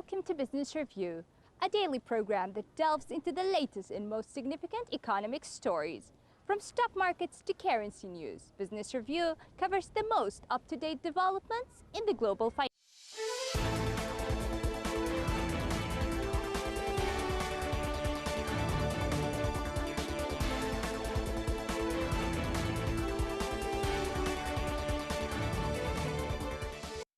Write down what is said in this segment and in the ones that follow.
Welcome to Business Review, a daily program that delves into the latest and most significant economic stories. From stock markets to currency news, Business Review covers the most up-to-date developments in the global finance.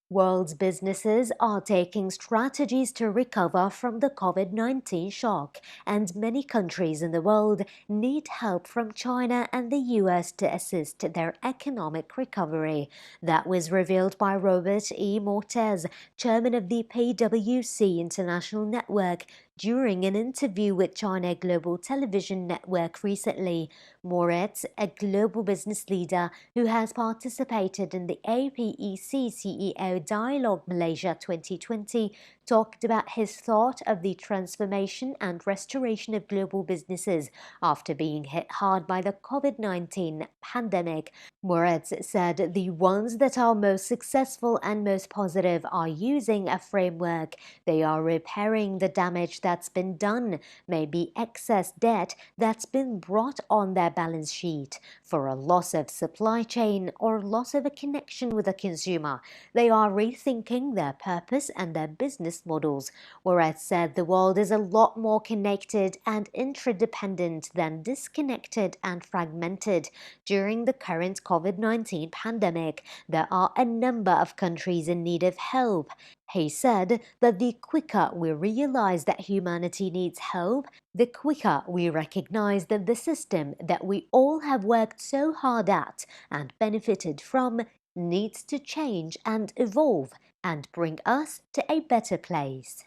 World's businesses are taking strategies to recover from the COVID-19 shock, and many countries in the world need help from China and the US to assist their economic recovery. That was revealed by Robert E. Mortez, chairman of the PwC International Network, during an interview with China Global Television Network recently. Moritz, a global business leader who has participated in the APEC CEO Dialogue Malaysia 2020, talked about his thought of the transformation and restoration of global businesses after being hit hard by the COVID-19 pandemic. Moritz said the ones that are most successful and most positive are using a framework. They are repairing the damage that's been done, maybe excess debt that's been brought on their balance sheet for a loss of supply chain or loss of a connection with a consumer. They are rethinking their purpose and their business models. Moritz said the world is a lot more connected and interdependent than disconnected and fragmented. During the current COVID-19 pandemic, there are a number of countries in need of help. He said that the quicker we realize that humanity needs help, the quicker we recognize that the system that we all have worked so hard at and benefited from needs to change and evolve and bring us to a better place.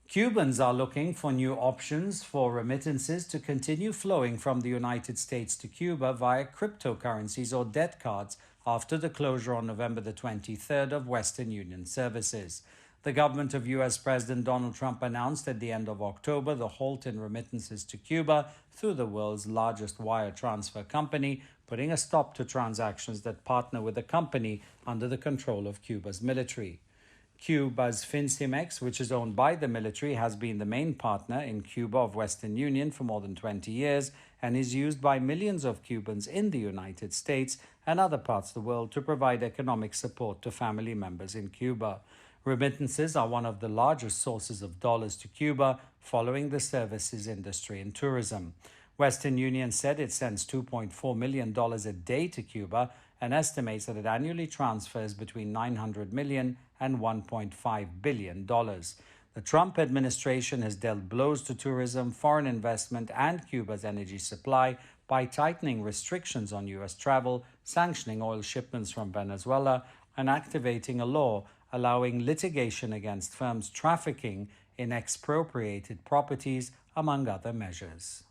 Cubans are looking for new options for remittances to continue flowing from the United States to Cuba via cryptocurrencies or debt cards after the closure on November the 23rd of Western Union services. The government of U.S. President Donald Trump announced at the end of October the halt in remittances to Cuba through the world's largest wire transfer company, putting a stop to transactions that partner with the company under the control of Cuba's military. Cuba's Fincimex, which is owned by the military, has been the main partner in Cuba of Western Union for more than 20 years and is used by millions of Cubans in the United States and other parts of the world to provide economic support to family members in Cuba. Remittances are one of the largest sources of dollars to Cuba, following the services industry and tourism. Western Union said it sends $2.4 million a day to Cuba and estimates that it annually transfers between $900 million and $1.5 billion. The Trump administration has dealt blows to tourism, foreign investment, and Cuba's energy supply by tightening restrictions on U.S. travel, sanctioning oil shipments from Venezuela, and activating a law allowing litigation against firms trafficking in expropriated properties, among other measures.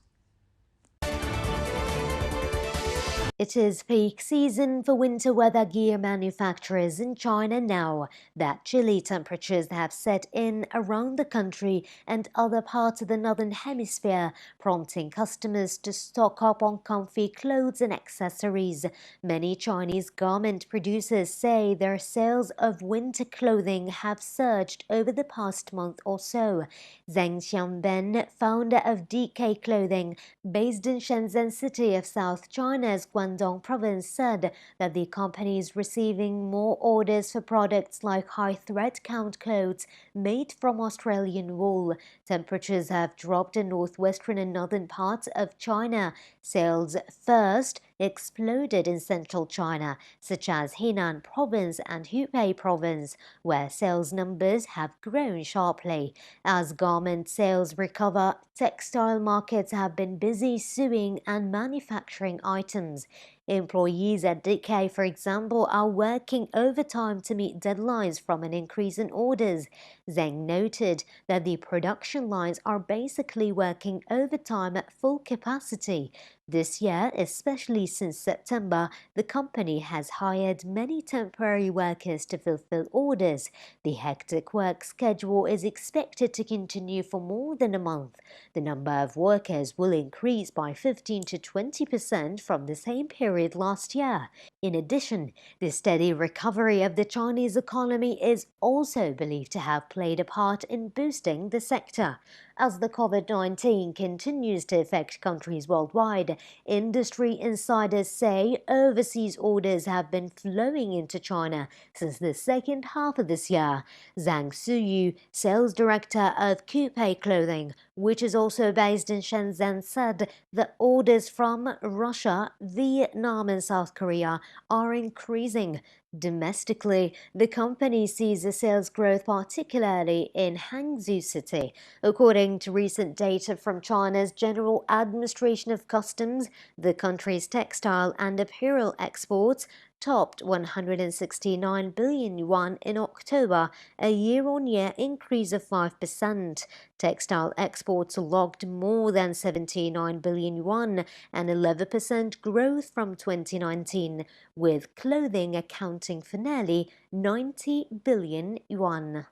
It is peak season for winter weather gear manufacturers in China now that chilly temperatures have set in around the country and other parts of the northern hemisphere, prompting customers to stock up on comfy clothes and accessories. Many Chinese garment producers say their sales of winter clothing have surged over the past month or so. Zheng Xiangben, founder of DK Clothing, based in Shenzhen City of South China's Guangdong province, said that the company is receiving more orders for products like high thread count clothes made from Australian wool. Temperatures have dropped in northwestern and northern parts of China. Sales first exploded in central China, such as Henan province and Hubei province, where sales numbers have grown sharply. As garment sales recover, textile markets have been busy sewing and manufacturing items. Employees at DK, for example, are working overtime to meet deadlines from an increase in orders. Zheng noted that the production lines are basically working overtime at full capacity. This year, especially since September, the company has hired many temporary workers to fulfill orders. The hectic work schedule is expected to continue for more than a month. The number of workers will increase by 15 to 20% from the same period last year. In addition, the steady recovery of the Chinese economy is also believed to have played a part in boosting the sector. As the COVID-19 continues to affect countries worldwide, industry insiders say overseas orders have been flowing into China since the second half of this year. Zhang Suyu, sales director of Coupe Clothing, which is also based in Shenzhen, said that orders from Russia, Vietnam and South Korea are increasing. Domestically, the company sees a sales growth particularly in Hangzhou City. According to recent data from China's General Administration of Customs, the country's textile and apparel exports topped 169 billion yuan in October, a year-on-year increase of 5%. Textile exports logged more than 79 billion yuan, an 11% growth from 2019, with clothing accounting for nearly 90 billion yuan.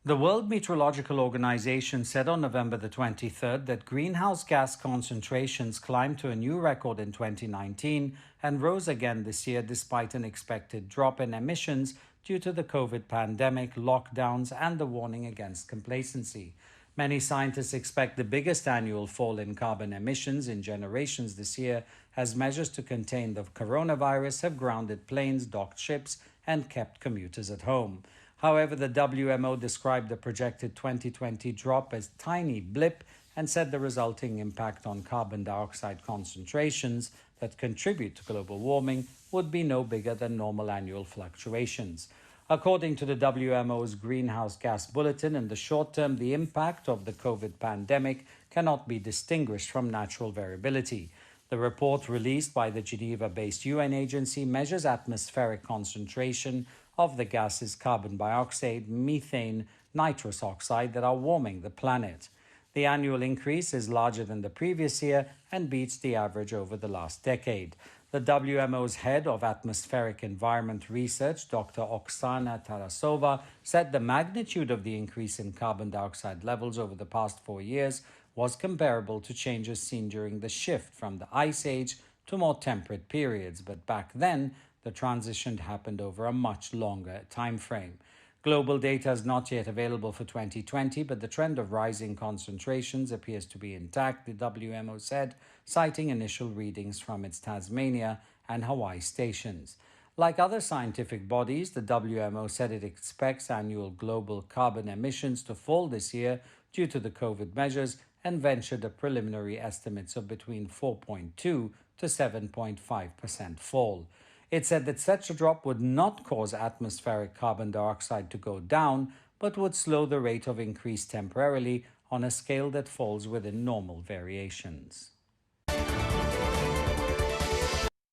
The World Meteorological Organization said on November the 23rd that greenhouse gas concentrations climbed to a new record in 2019 and rose again this year despite an expected drop in emissions due to the COVID pandemic, lockdowns, and the warning against complacency. Many scientists expect the biggest annual fall in carbon emissions in generations this year as measures to contain the coronavirus have grounded planes, docked ships, and kept commuters at home. However, the WMO described the projected 2020 drop as a tiny blip and said the resulting impact on carbon dioxide concentrations that contribute to global warming would be no bigger than normal annual fluctuations. According to the WMO's Greenhouse Gas Bulletin, in the short term, the impact of the COVID pandemic cannot be distinguished from natural variability. The report released by the Geneva-based UN agency measures atmospheric concentration of the gases carbon dioxide, methane, nitrous oxide that are warming the planet. The annual increase is larger than the previous year and beats the average over the last decade. The WMO's head of atmospheric environment research, Dr. Oksana Tarasova, said the magnitude of the increase in carbon dioxide levels over the past 4 years was comparable to changes seen during the shift from the Ice Age to more temperate periods, but back then, the transition happened over a much longer time frame. Global data is not yet available for 2020, but the trend of rising concentrations appears to be intact, the WMO said, citing initial readings from its Tasmania and Hawaii stations. Like other scientific bodies, the WMO said it expects annual global carbon emissions to fall this year due to the COVID measures and ventured a preliminary estimates of between 4.2 to 7.5% fall. It said that such a drop would not cause atmospheric carbon dioxide to go down, but would slow the rate of increase temporarily on a scale that falls within normal variations.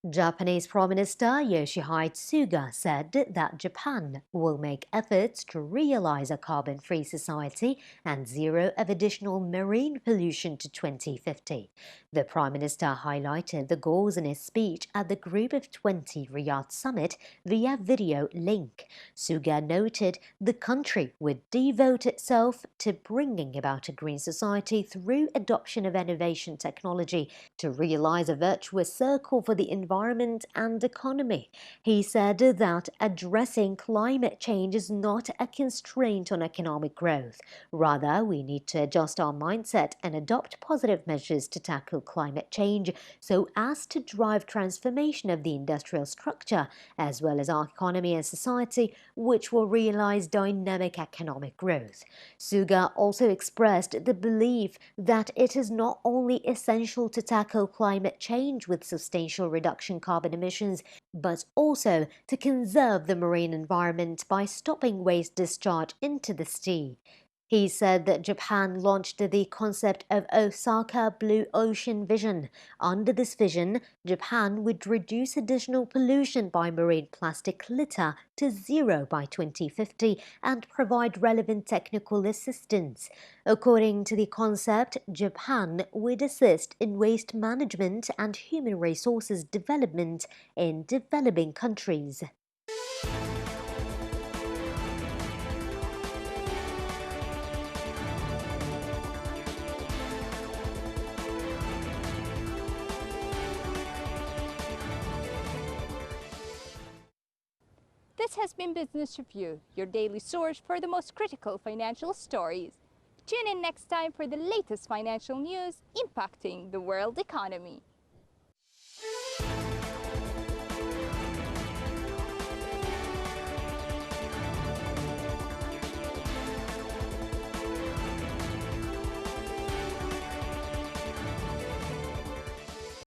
Japanese Prime Minister Yoshihide Suga said that Japan will make efforts to realize a carbon-free society and zero of additional marine pollution to 2050. The Prime Minister highlighted the goals in his speech at the Group of 20 Riyadh Summit via video link. Suga noted the country would devote itself to bringing about a green society through adoption of innovation technology to realize a virtuous circle for the environment and economy. He said that addressing climate change is not a constraint on economic growth. Rather, we need to adjust our mindset and adopt positive measures to tackle climate change so as to drive transformation of the industrial structure as well as our economy and society, which will realize dynamic economic growth. Suga also expressed the belief that it is not only essential to tackle climate change with substantial reduction carbon emissions, but also to conserve the marine environment by stopping waste discharge into the sea. He said that Japan launched the concept of Osaka Blue Ocean Vision. Under this vision, Japan would reduce additional pollution by marine plastic litter to zero by 2050 and provide relevant technical assistance. According to the concept, Japan would assist in waste management and human resources development in developing countries. This has been Business Review, your daily source for the most critical financial stories. Tune in next time for the latest financial news impacting the world economy.